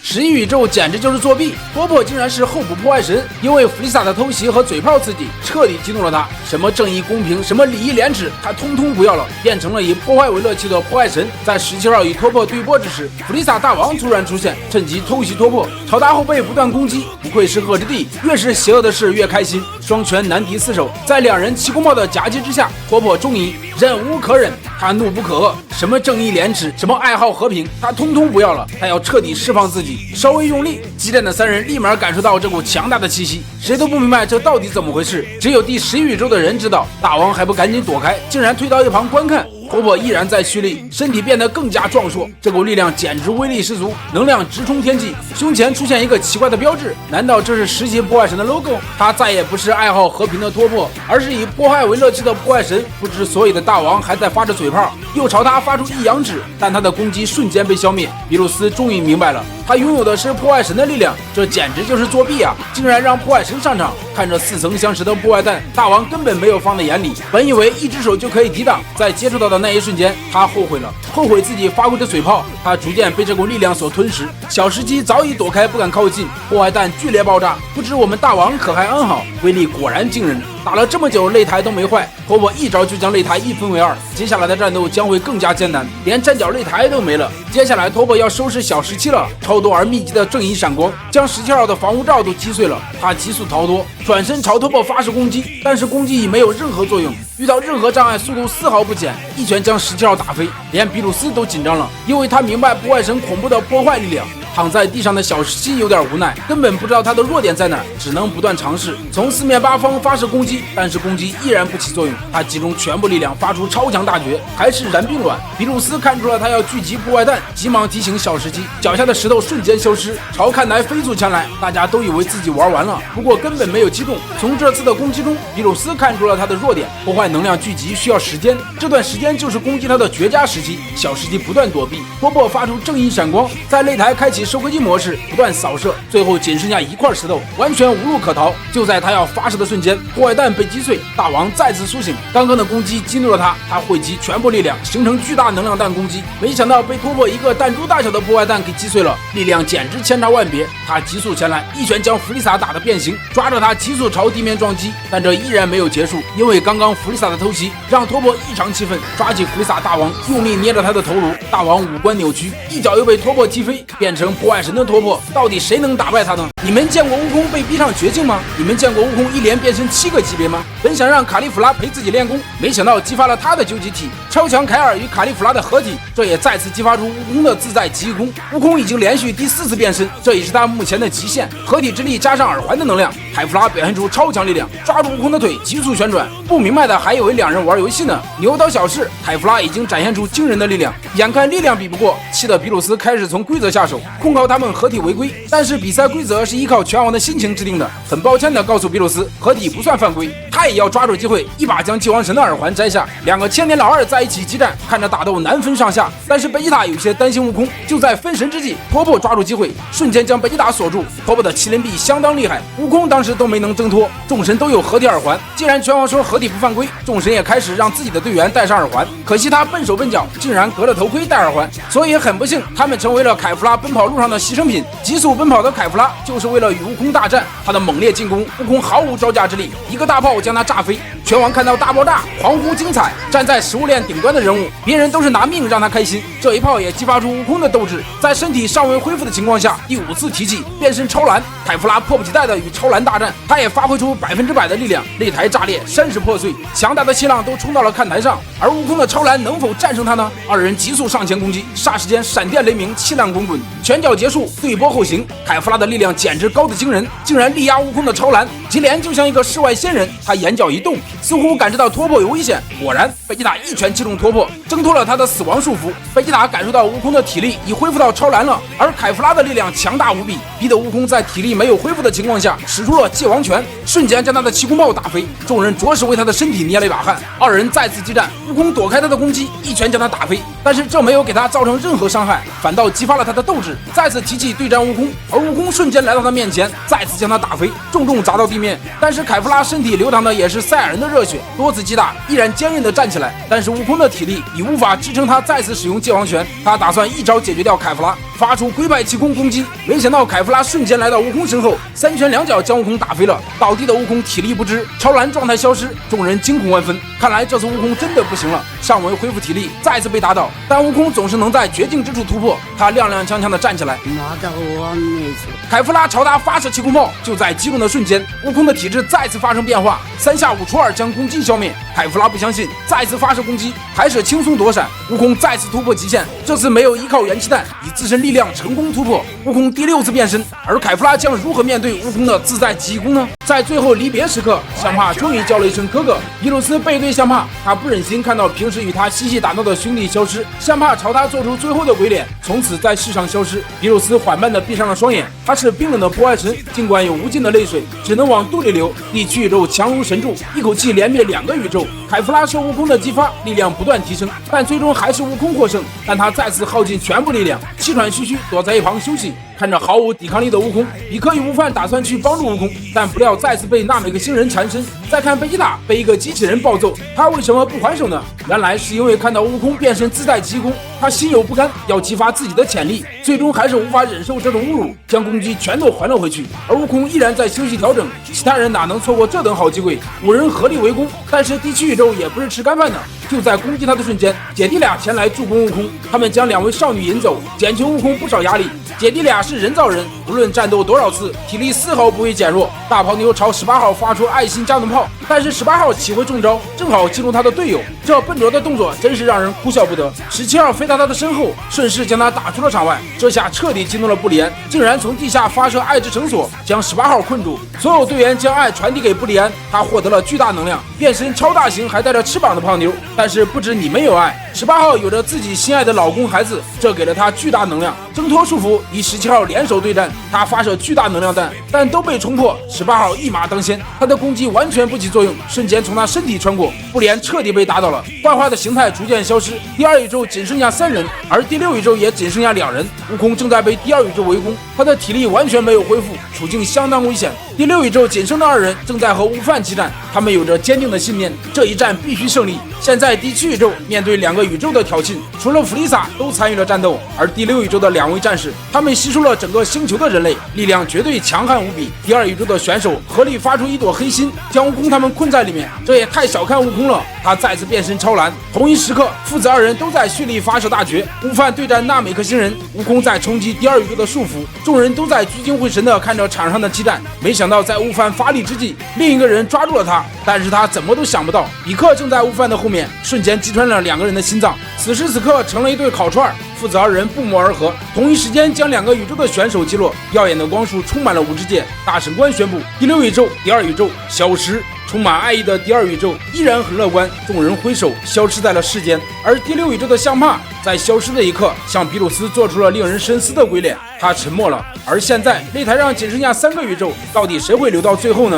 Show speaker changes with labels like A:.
A: 11宇宙简直就是作弊，波波竟然是候补破坏神，因为弗利萨的偷袭和嘴炮刺激，彻底激怒了他。什么正义公平，什么礼义廉耻，他通通不要了，变成了以破坏为乐趣的破坏神。在17号与托破对波之时，弗利萨大王突然出现，趁机偷袭托破，朝他后背不断攻击。不愧是恶之地，越是邪恶的事越开心。双拳难敌四手，在两人气功炮的夹击之下，托破终于忍无可忍，他怒不可遏，什么正义廉耻，什么爱好和平，他通通不要了，他要彻底释放自己。稍微用力，激战的三人立马感受到这股强大的气息，谁都不明白这到底怎么回事，只有第11宇宙的人知道。大王还不赶紧躲开，竟然退到一旁观看。托破依然在蓄力，身体变得更加壮硕，这股力量简直威力十足，能量直冲天际。胸前出现一个奇怪的标志，难道这是10级破坏神的 logo？ 他再也不是爱好和平的托破，而是以破坏为乐趣的破坏神。不知所以的大王还在发着嘴炮，又朝他发出一阳指，但他的攻击瞬间被消灭。比鲁斯终于明白了，他拥有的是破坏神的力量，这简直就是作弊啊！竟然让破坏神上场。看着似曾相识的破坏弹，大王根本没有放在眼里，本以为一只手就可以抵挡，在接触到的那一瞬间，他后悔了，后悔自己发挥的嘴炮。他逐渐被这股力量所吞噬，小石鸡早已躲开不敢靠近，破坏弹剧烈爆炸，不知我们大王可还安好？威力果然惊人，打了这么久擂台都没坏，托破一招就将擂台一分为二，接下来的战斗将会更加艰难，连站脚擂台都没了。接下来托破要收拾小17了，超多而密集的正义闪光将17号的防护罩都击碎了，他急速逃脱，转身朝托破发射攻击，但是攻击已没有任何作用，遇到任何障碍速度丝毫不减，一拳将17号打飞。连比鲁斯都紧张了，因为他明白破坏神恐怖的破坏力量。躺在地上的小17有点无奈，根本不知道他的弱点在哪，只能不断尝试从四面八方发射攻击，但是攻击依然不起作用。他集中全部力量发出超强大绝，还是燃并卵。比鲁斯看出了他要聚集破坏弹，急忙提醒小17，脚下的石头瞬间消失，朝看台飞速前来。大家都以为自己玩完了，不过根本没有激动。从这次的攻击中，比鲁斯看出了他的弱点，破坏能量聚集需要时间，这段时间就是攻击他的绝佳时机。小17不断躲避，托破发出正义闪光，在擂台开启收割机模式，不断扫射，最后仅剩下一块石头，完全无路可逃。就在他要发射的瞬间，破坏弹被击碎，大王再次苏醒。刚刚的攻击激怒了他，他汇集全部力量，形成巨大能量弹攻击，没想到被托破一个弹珠大小的破坏弹给击碎了，力量简直千差万别。他急速前来，一拳将弗利萨打得变形，抓着他急速朝地面撞击，但这依然没有结束，因为刚刚弗利萨的偷袭让托破异常气愤，抓起弗利萨大王用力捏着他的头颅，大王五官扭曲，一脚又被托破踢飞，变成破坏神的托破，到底谁能打败他呢？你们见过悟空被逼上绝境吗？你们见过悟空一连变身7个级别吗？本想让卡利弗拉陪自己练功，没想到激发了他的究极体，超强凯尔与卡利弗拉的合体，这也再次激发出悟空的自在极意功。悟空已经连续第4次变身，这也是他目前的极限，合体之力加上耳环的能量，凯弗拉表现出超强力量，抓住悟空的腿急速旋转。不明白的还以为两人玩游戏呢。牛刀小试，凯弗拉已经展现出惊人的力量，眼看力量比不过，气得比鲁斯开始从规则下手，控告他们合体违规。但是比赛规则是依靠拳王的心情制定的，很抱歉的告诉比鲁斯，合体不算犯规，他也要抓住机会，一把将帝王神的耳环摘下。两个千年老二在一起激战，看着打斗难分上下。但是贝吉塔有些担心悟空，就在分神之际，托破抓住机会，瞬间将贝吉塔锁住。托破的麒麟臂相当厉害，悟空当时都没能挣脱。众神都有合体耳环，既然拳王说合体不犯规，众神也开始让自己的队员戴上耳环。可惜他笨手笨脚，竟然隔着头盔戴耳环，所以很不幸，他们成为了凯弗拉奔跑路上的牺牲品。急速奔跑的凯弗拉就是为了与悟空大战，他的猛烈进攻，悟空毫无招架之力，一个大炮将他炸飞。拳王看到大爆炸，狂呼精彩。站在食物链顶端的人物，别人都是拿命让他开心，这一炮也激发出悟空的斗志。在身体尚未恢复的情况下，第5次提起变身超蓝，凯弗拉迫不及待的与超蓝大战，他也发挥出100%的力量，擂台炸裂，山石破碎，强大的气浪都冲到了看台上。而悟空的超蓝能否战胜他呢？二人急速上前攻击，霎时间闪电雷鸣，气浪滚滚，拳脚结束，对波后行。凯弗拉的力量简直高得惊人，竟然力压悟空的超蓝，吉连就像一个世外仙人，他眼角一动，似乎感知到托破有危险。果然，贝吉塔一拳击中托破，挣脱了他的死亡束缚。贝吉塔感受到悟空的体力已恢复到超蓝了，而凯弗拉的力量强大无比，逼得悟空在体力没有恢复的情况下，使出了界王拳，瞬间将他的气功炮打飞。众人着实为他的身体捏了一把汗。二人再次激战，悟空躲开他的攻击，一拳将他打飞。但是这没有给他造成任何伤害，反倒激发了他的斗志，再次提起对战悟空。而悟空瞬间来到他面前，再次将他打飞，重重砸到地面。但是凯夫拉身体流淌的也是赛亚人的热血，多次击打依然坚韧地站起来。但是悟空的体力已无法支撑他再次使用界王拳，他打算一招解决掉凯夫拉，发出龟派气功攻击。没想到凯夫拉瞬间来到悟空身后，三拳两脚将悟空打飞了。倒地的悟空体力不支，超蓝状态消失，众人惊恐万分。看来这次悟空真的不行了，尚未恢复体力，再次被打倒。但悟空总是能在绝境之处突破，他踉踉跄跄地站起来。凯夫拉朝他发射气功炮，就在击中的瞬间，悟空的体质再次发生变化，三下五除二将攻击消灭。凯夫拉不相信，再次发射攻击，还是轻松躲闪。悟空再次突破极限，这次没有依靠元气弹，以自身力量成功突破。悟空第6次变身，而凯夫拉将如何面对悟空的自在极功呢？在最后离别时刻，香帕终于叫了一声哥哥。比鲁斯背对香帕，他不忍心看到平时与他嬉戏打闹的兄弟消失。香帕朝他做出最后的鬼脸，从此在世上消失。比鲁斯缓慢地闭上了双眼，他是冰冷的破坏神，尽管有无尽的泪水，只能往肚里流。地区宇宙强如神助，一口气连灭2个宇宙。凯夫拉受悟空的激发，力量不断提升，但最终还是悟空获胜。但他再次耗尽全部力量，气喘吁吁躲在一旁休息。看着毫无抵抗力的悟空，比克与悟饭打算去帮助悟空，但不料再次被纳美克星人缠身。再看贝吉塔被一个机器人暴揍，他为什么不还手呢？原来是因为看到悟空变身自带极功，他心有不甘，要激发自己的潜力，最终还是无法忍受这种侮辱，将攻击全都还了回去。而悟空依然在休息调整，其他人哪能错过这等好机会？5人合力围攻，但是地区宇宙也不是吃干饭的。就在攻击他的瞬间，姐弟俩前来助攻悟空，他们将2位少女引走，减轻悟空不少压力。姐弟俩是人造人，无论战斗多少次，体力丝毫不会减弱。大狍牛朝18号发出爱心加农炮，但是18号岂会中招，正好击中他的队友。这笨拙的动作真是让人哭笑不得。17号飞到他的身后，顺势将他打出了场外。这下彻底激怒了布里安，竟然从地下发射爱之绳索，将18号困住。所有队员将爱传递给布里安，他获得了巨大能量，变身超大型还带着翅膀的狍牛。但是不止你们有爱，18号有着自己心爱的老公孩子，这给了他巨大能量。挣脱束缚，与17号联手对战，他发射巨大能量弹，但都被冲破。18号一马当先，他的攻击完全不起作用，瞬间从他身体穿过，布里安彻底被打倒了，幻化的形态逐渐消失。第2宇宙仅剩下3人，而第6宇宙也仅剩下2人。悟空正在被第2宇宙围攻，他的体力完全没有恢复，处境相当危险。第6宇宙仅剩的2人正在和悟饭激战，他们有着坚定的信念，这一战必须胜利。现在地区宇宙面对2个宇宙的挑衅，除了弗利萨都参与了战斗，而第6宇宙的2位战士，他们吸收了整个星球的人类，力量绝对强悍无比。第2宇宙的选手合力发出一朵黑心，将悟空他们困在里面，这也太小看悟空了。他再次变身超蓝。同一时刻，父子2人都在蓄力发射大绝，悟饭对战纳美克星人，悟空在冲击第2宇宙的束缚，众人都在聚精会神地看着场上的激战。没想到在悟饭发力之际，另一个人抓住了他，但是他怎么都想不到，比克正在悟饭的后面，瞬间击穿了2个人的心脏。此时此刻成了一对烤串，父子2人不谋而合，同一时间将2个宇宙的选手击落。耀眼的光束充满了无之界，大神官宣布第6宇宙、第2宇宙消失。充满爱意的第2宇宙依然很乐观，众人挥手消失在了世间。而第6宇宙的相帕在消失的一刻，向比鲁斯做出了令人深思的鬼脸，他沉默了。而现在擂台上仅剩下3个宇宙，到底谁会留到最后呢？